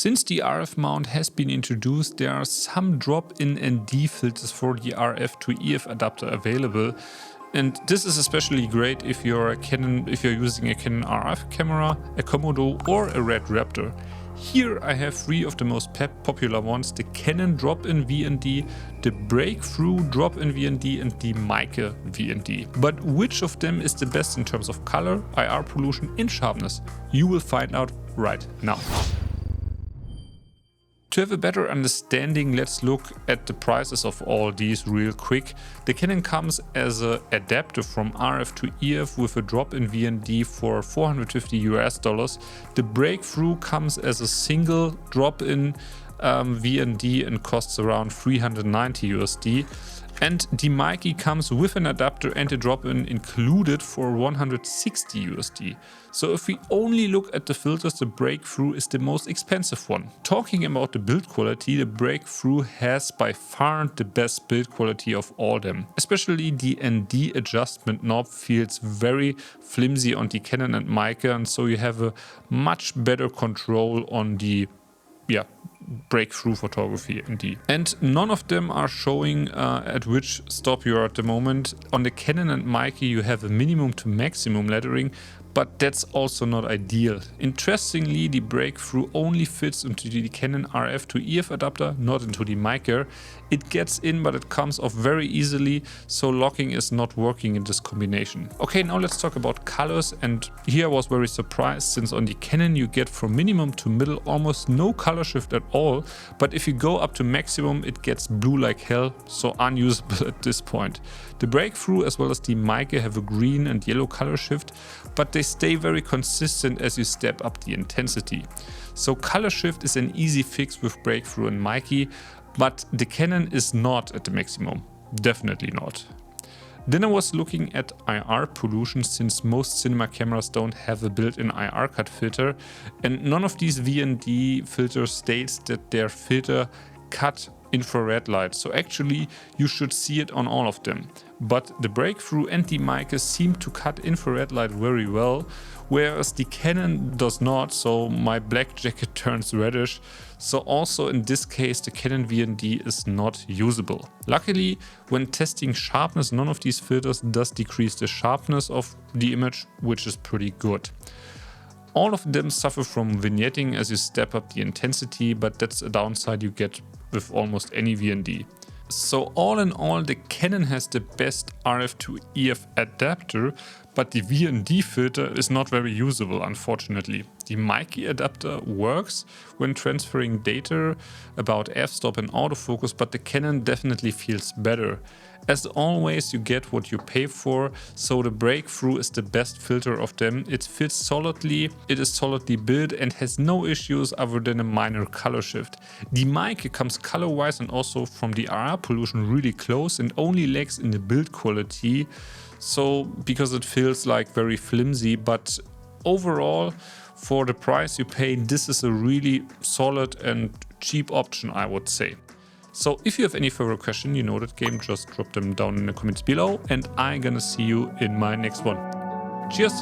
Since the RF mount has been introduced, there are some Drop In VND filters for the RF to EF adapter available. And this is especially great if you're using a Canon RF camera, a Komodo or a Red Raptor. Here I have three of the most popular ones: the Canon Drop In VND, the Breakthrough Drop In VND and the Meike VND. But which of them is the best in terms of color, IR pollution and sharpness? You will find out right now. To have a better understanding, let's look at the prices of all these real quick. The Canon comes as an adapter from RF to EF with a Drop In VND for $450. The Breakthrough comes as a single Drop In VND and costs around $390. And the Meike comes with an adapter and a drop-in included for $160. So if we only look at the filters, the Breakthrough is the most expensive one. Talking about the build quality, the Breakthrough has by far the best build quality of all them. Especially the ND adjustment knob feels very flimsy on the Canon and Meike, and so you have a much better control on the Breakthrough photography indeed. And none of them are showing at which stop you are at the moment. On the Canon and Meike you have a minimum to maximum lettering, but that's also not ideal. Interestingly, the Breakthrough only fits into the Canon RF to EF adapter, not into the Meike. It gets in, but it comes off very easily, so locking is not working in this combination. Okay, now let's talk about colors, and here I was very surprised, since on the Canon you get from minimum to middle almost no color shift at all, but if you go up to maximum it gets blue like hell, so unusable at this point. The Breakthrough as well as the Meike have a green and yellow color shift, but they stay very consistent as you step up the intensity. So color shift is an easy fix with Breakthrough and Meike, but the Canon is not at the maximum, definitely not. Then I was looking at IR pollution, since most cinema cameras don't have a built-in IR cut filter, and none of these VND filters states that their filter cut infrared light, so actually you should see it on all of them. But the Breakthrough and the Meike seem to cut infrared light very well, whereas the Canon does not, so my black jacket turns reddish. So also in this case the Canon VND is not usable. Luckily, when testing sharpness, none of these filters does decrease the sharpness of the image, which is pretty good. All of them suffer from vignetting as you step up the intensity, but that's a downside you get with almost any VND. So all in all, the Canon has the best RF to EF adapter, but the VND filter is not very usable, unfortunately. The Meike adapter works when transferring data about f-stop and autofocus, but the Canon definitely feels better. As always, you get what you pay for, so the Breakthrough is the best filter of them. It fits solidly, it is solidly built and has no issues other than a minor color shift. The Meike comes color-wise and also from the IR pollution really close and only lags in the build quality, so because it feels like very flimsy, but overall for the price you pay, this is a really solid and cheap option, I would say. So if you have any further question, you know that game, just drop them down in the comments below and I'm gonna see you in my next one. Cheers!